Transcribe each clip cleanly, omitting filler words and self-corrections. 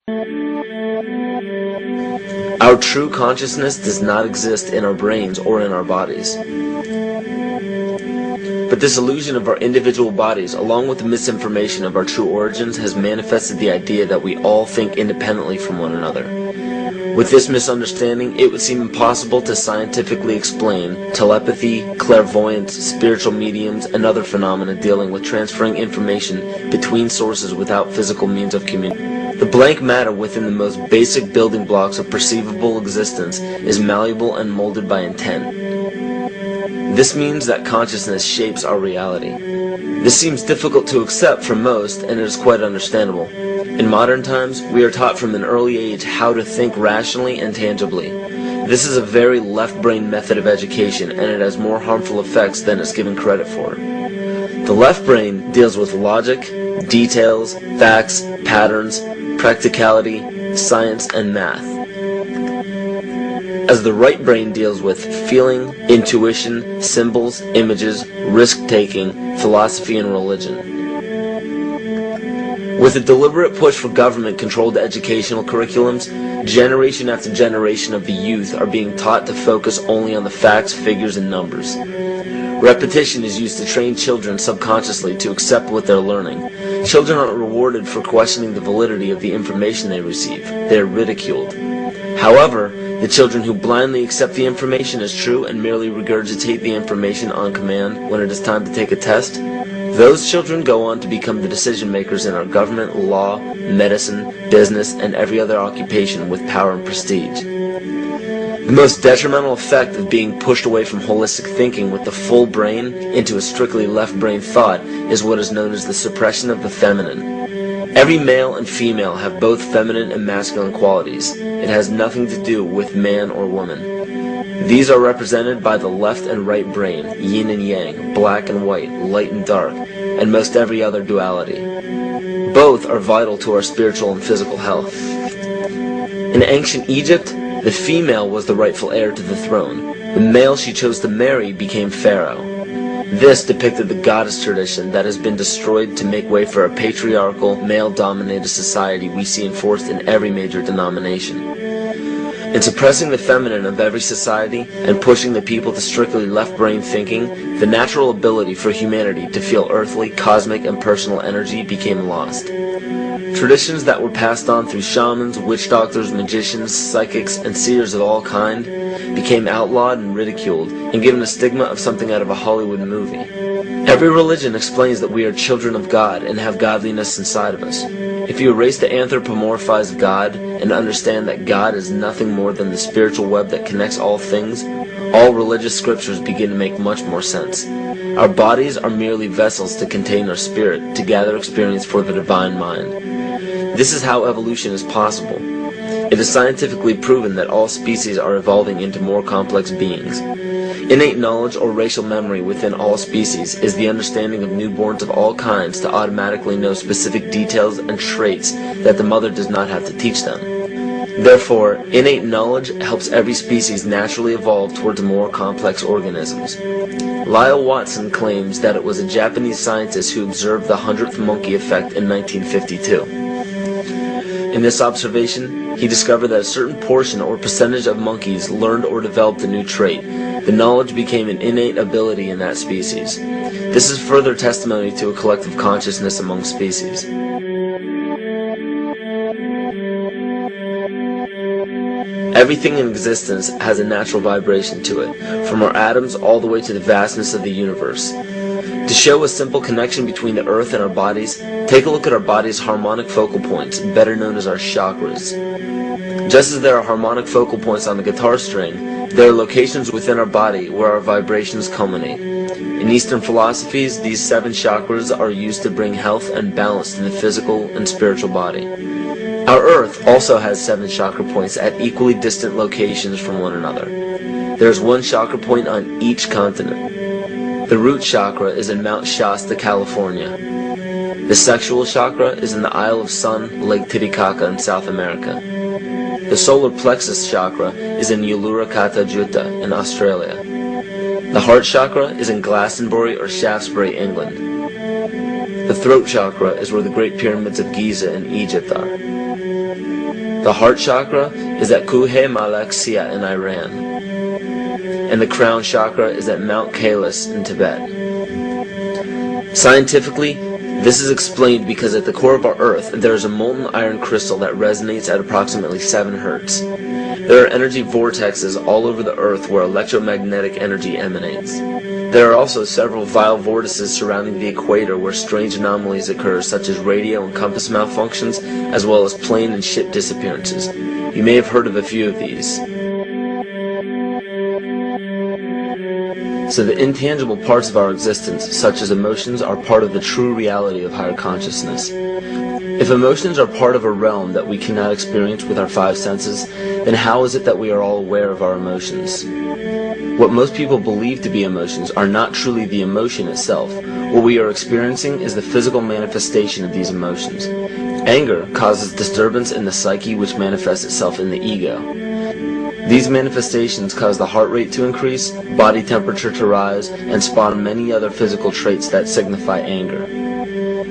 Our true consciousness does not exist in our brains or in our bodies. But this illusion of our individual bodies, along with the misinformation of our true origins, has manifested the idea that we all think independently from one another. With this misunderstanding, it would seem impossible to scientifically explain telepathy, clairvoyance, spiritual mediums, and other phenomena dealing with transferring information between sources without physical means of communication. The blank matter within the most basic building blocks of perceivable existence is malleable and molded by intent. This means that consciousness shapes our reality. This seems difficult to accept for most, and it is quite understandable. In modern times, we are taught from an early age how to think rationally and tangibly. This is a very left-brain method of education, and it has more harmful effects than it's given credit for. The left brain deals with logic, details, facts, patterns, practicality, science, and math, as the right brain deals with feeling, intuition, symbols, images, risk-taking, philosophy, and religion. With a deliberate push for government-controlled educational curriculums, generation after generation of the youth are being taught to focus only on the facts, figures, and numbers. Repetition is used to train children subconsciously to accept what they're learning. Children aren't rewarded for questioning the validity of the information they receive. They are ridiculed. However, the children who blindly accept the information as true and merely regurgitate the information on command when it is time to take a test, those children go on to become the decision makers in our government, law, medicine, business, and every other occupation with power and prestige. The most detrimental effect of being pushed away from holistic thinking with the full brain into a strictly left brain thought is what is known as the suppression of the feminine. Every male and female have both feminine and masculine qualities. It has nothing to do with man or woman. These are represented by the left and right brain, yin and yang, black and white, light and dark, and most every other duality. Both are vital to our spiritual and physical health. In ancient Egypt, the female was the rightful heir to the throne. The male she chose to marry became pharaoh. This depicted the goddess tradition that has been destroyed to make way for a patriarchal, male-dominated society we see enforced in every major denomination. In suppressing the feminine of every society and pushing the people to strictly left-brain thinking, the natural ability for humanity to feel earthly, cosmic, and personal energy became lost. Traditions that were passed on through shamans, witch doctors, magicians, psychics, and seers of all kind became outlawed and ridiculed and given a stigma of something out of a Hollywood movie. Every religion explains that we are children of God and have godliness inside of us. If you erase the anthropomorphized God and understand that God is nothing more than the spiritual web that connects all things, all religious scriptures begin to make much more sense. Our bodies are merely vessels to contain our spirit, to gather experience for the divine mind. This is how evolution is possible. It is scientifically proven that all species are evolving into more complex beings. Innate knowledge or racial memory within all species is the understanding of newborns of all kinds to automatically know specific details and traits that the mother does not have to teach them. Therefore, innate knowledge helps every species naturally evolve towards more complex organisms. Lyle Watson claims that it was a Japanese scientist who observed the 100th monkey effect in 1952. In this observation, he discovered that a certain portion or percentage of monkeys learned or developed a new trait. The knowledge became an innate ability in that species. This is further testimony to a collective consciousness among species. Everything in existence has a natural vibration to it, from our atoms all the way to the vastness of the universe. To show a simple connection between the earth and our bodies, take a look at our body's harmonic focal points, better known as our chakras. Just as there are harmonic focal points on the guitar string, there are locations within our body where our vibrations culminate. In Eastern philosophies, these 7 chakras are used to bring health and balance to the physical and spiritual body. Our Earth also has 7 chakra points at equally distant locations from one another. There is 1 chakra point on each continent. The root chakra is in Mount Shasta, California. The sexual chakra is in the Isle of Sun, Lake Titicaca in South America. The solar plexus chakra is in Uluru Kata Juta in Australia. The heart chakra is in Glastonbury or Shaftesbury, England. The throat chakra is where the Great Pyramids of Giza in Egypt are. The heart chakra is at Kuhe Malak Sia in Iran, and the crown chakra is at Mount Kailas in Tibet. Scientifically, this is explained because at the core of our Earth, there is a molten iron crystal that resonates at approximately 7 Hertz. There are energy vortexes all over the Earth where electromagnetic energy emanates. There are also several vile vortices surrounding the equator where strange anomalies occur, such as radio and compass malfunctions, as well as plane and ship disappearances. You may have heard of a few of these. So the intangible parts of our existence, such as emotions, are part of the true reality of higher consciousness. If emotions are part of a realm that we cannot experience with our 5 senses, then how is it that we are all aware of our emotions? What most people believe to be emotions are not truly the emotion itself. What we are experiencing is the physical manifestation of these emotions. Anger causes disturbance in the psyche, which manifests itself in the ego. These manifestations cause the heart rate to increase, body temperature to rise, and spawn many other physical traits that signify anger.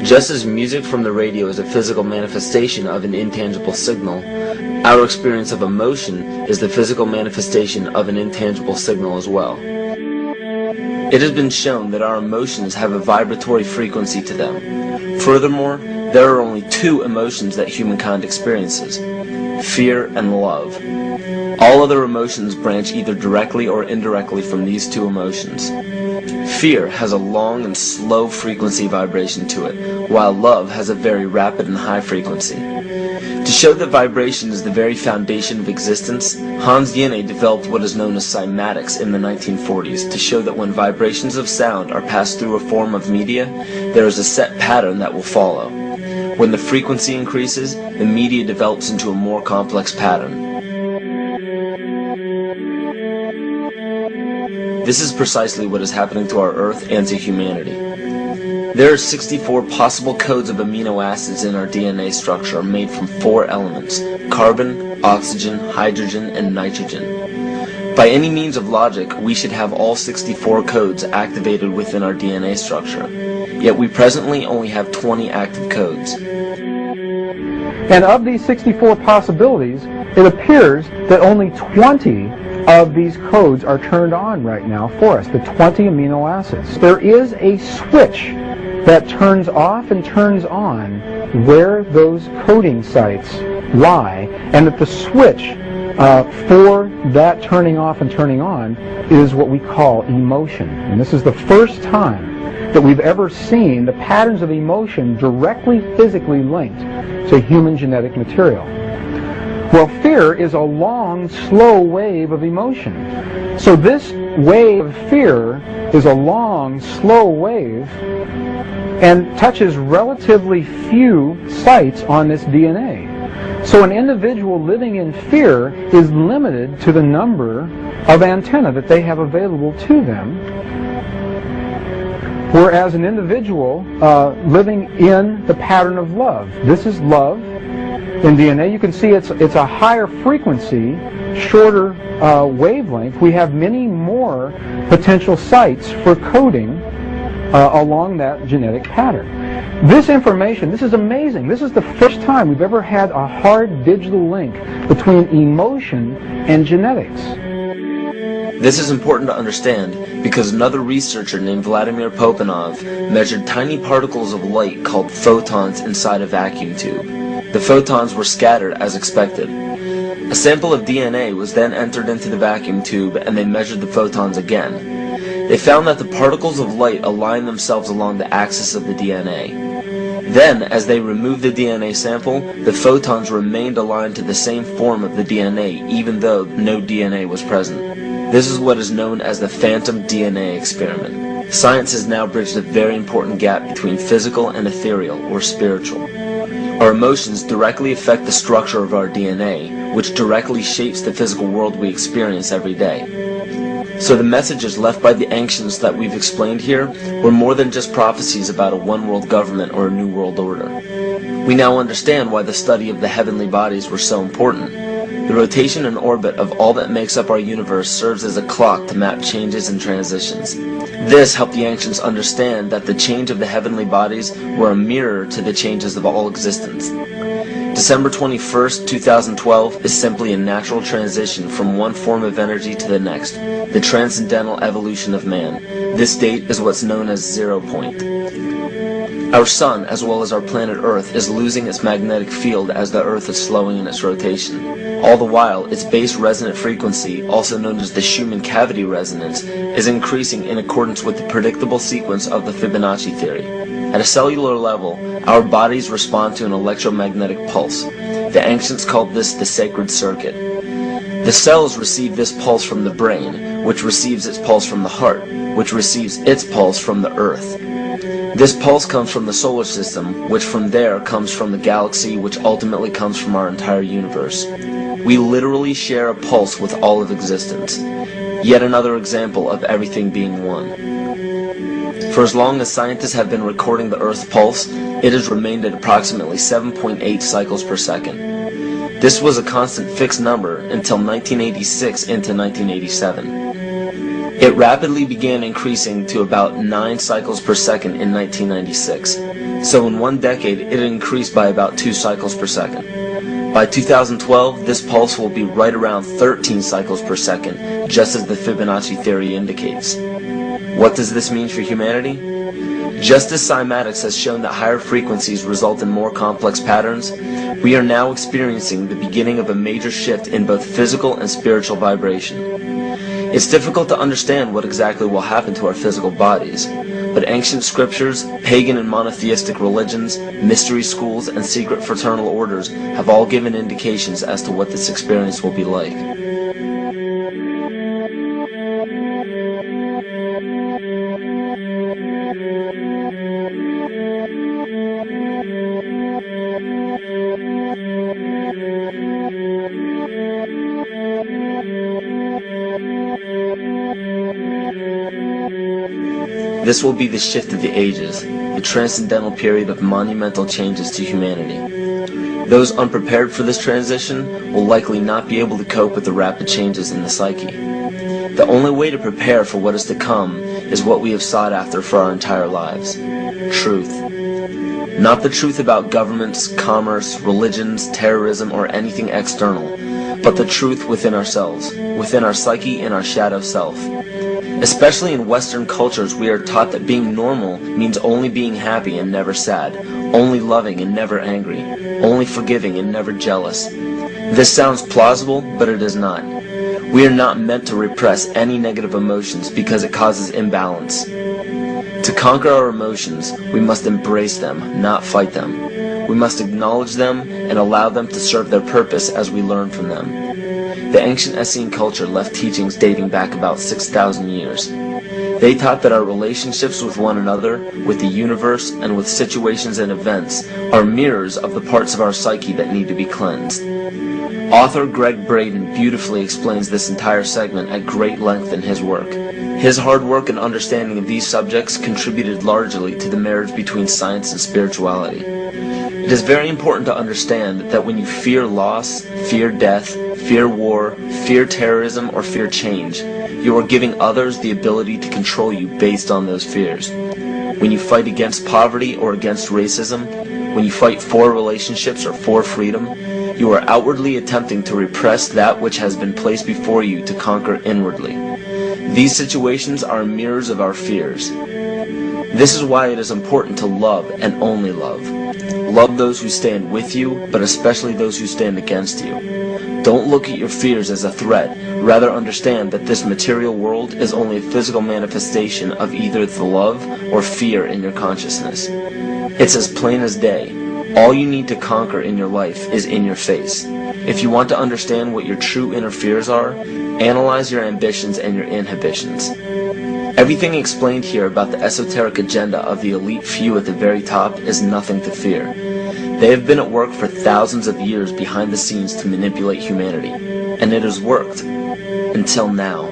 Just as music from the radio is a physical manifestation of an intangible signal, our experience of emotion is the physical manifestation of an intangible signal as well. It has been shown that our emotions have a vibratory frequency to them. Furthermore, there are only 2 emotions that humankind experiences: fear and love. All other emotions branch either directly or indirectly from these 2 emotions. Fear has a long and slow frequency vibration to it, while love has a very rapid and high frequency. To show that vibration is the very foundation of existence, Hans Jene developed what is known as cymatics in the 1940s to show that when vibrations of sound are passed through a form of media, there is a set pattern that will follow. When the frequency increases, the media develops into a more complex pattern. This is precisely what is happening to our Earth and to humanity. There are 64 possible codes of amino acids in our DNA structure made from 4 elements: carbon, oxygen, hydrogen, and nitrogen. By any means of logic, we should have all 64 codes activated within our DNA structure. Yet we presently only have 20 active codes. And of these 64 possibilities, it appears that only 20 of these codes are turned on right now for us, the 20 amino acids. There is a switch that turns off and turns on where those coding sites lie, and that the switch for that turning off and turning on is what we call emotion. And this is the first time that we've ever seen the patterns of emotion directly physically linked to human genetic material. Well, fear is a long, slow wave of emotion. So this wave of fear is a long, slow wave and touches relatively few sites on this DNA. So an individual living in fear is limited to the number of antennae that they have available to them, whereas an individual living in the pattern of love, this is love in DNA, you can see it's a higher frequency, shorter wavelength. We have many more potential sites for coding along that genetic pattern. This information, this is amazing. This is the first time we've ever had a hard digital link between emotion and genetics. This is important to understand because another researcher named Vladimir Popanov measured tiny particles of light called photons inside a vacuum tube. The photons were scattered as expected. A sample of DNA was then entered into the vacuum tube and they measured the photons again. They found that the particles of light aligned themselves along the axis of the DNA. Then, as they removed the DNA sample, the photons remained aligned to the same form of the DNA even though no DNA was present. This is what is known as the phantom DNA experiment. Science has now bridged a very important gap between physical and ethereal, or spiritual. Our emotions directly affect the structure of our DNA, which directly shapes the physical world we experience every day. So the messages left by the ancients that we've explained here were more than just prophecies about a one-world government or a new world order. We now understand why the study of the heavenly bodies were so important. The rotation and orbit of all that makes up our universe serves as a clock to map changes and transitions. This helped the ancients understand that the change of the heavenly bodies were a mirror to the changes of all existence. December 21st, 2012 is simply a natural transition from one form of energy to the next, the transcendental evolution of man. This date is what's known as 0 point. Our sun, as well as our planet Earth, is losing its magnetic field as the Earth is slowing in its rotation. All the while, its base resonant frequency, also known as the Schumann cavity resonance, is increasing in accordance with the predictable sequence of the Fibonacci theory. At a cellular level, our bodies respond to an electromagnetic pulse. The ancients called this the sacred circuit. The cells receive this pulse from the brain, which receives its pulse from the heart, which receives its pulse from the earth. This pulse comes from the solar system, which from there comes from the galaxy, which ultimately comes from our entire universe. We literally share a pulse with all of existence. Yet another example of everything being one. For as long as scientists have been recording the Earth's pulse, it has remained at approximately 7.8 cycles per second. This was a constant fixed number until 1986 into 1987. It rapidly began increasing to about 9 cycles per second in 1996. So in one decade, it increased by about 2 cycles per second. By 2012, this pulse will be right around 13 cycles per second, just as the Fibonacci theory indicates. What does this mean for humanity? Just as cymatics has shown that higher frequencies result in more complex patterns, we are now experiencing the beginning of a major shift in both physical and spiritual vibration. It's difficult to understand what exactly will happen to our physical bodies, but ancient scriptures, pagan and monotheistic religions, mystery schools, and secret fraternal orders have all given indications as to what this experience will be like. This will be the shift of the ages, the transcendental period of monumental changes to humanity. Those unprepared for this transition will likely not be able to cope with the rapid changes in the psyche. The only way to prepare for what is to come is what we have sought after for our entire lives: truth. Not the truth about governments, commerce, religions, terrorism, or anything external, but the truth within ourselves, within our psyche and our shadow self. Especially in Western cultures, we are taught that being normal means only being happy and never sad, only loving and never angry, only forgiving and never jealous. This sounds plausible, but it is not. We are not meant to repress any negative emotions because it causes imbalance. To conquer our emotions, we must embrace them, not fight them. We must acknowledge them and allow them to serve their purpose as we learn from them. The ancient Essene culture left teachings dating back about 6,000 years. They taught that our relationships with one another, with the universe, and with situations and events are mirrors of the parts of our psyche that need to be cleansed. Author Greg Braden beautifully explains this entire segment at great length in his work. His hard work and understanding of these subjects contributed largely to the marriage between science and spirituality. It is very important to understand that when you fear loss, fear death, fear war, fear terrorism, or fear change, you are giving others the ability to control you based on those fears. When you fight against poverty or against racism, when you fight for relationships or for freedom, you are outwardly attempting to repress that which has been placed before you to conquer inwardly. These situations are mirrors of our fears. This is why it is important to love and only love. Love those who stand with you, but especially those who stand against you. Don't look at your fears as a threat. Rather understand that this material world is only a physical manifestation of either the love or fear in your consciousness. It's as plain as day. All you need to conquer in your life is in your face. If you want to understand what your true inner fears are, analyze your ambitions and your inhibitions. Everything explained here about the esoteric agenda of the elite few at the very top is nothing to fear. They have been at work for thousands of years behind the scenes to manipulate humanity, and it has worked. Until now.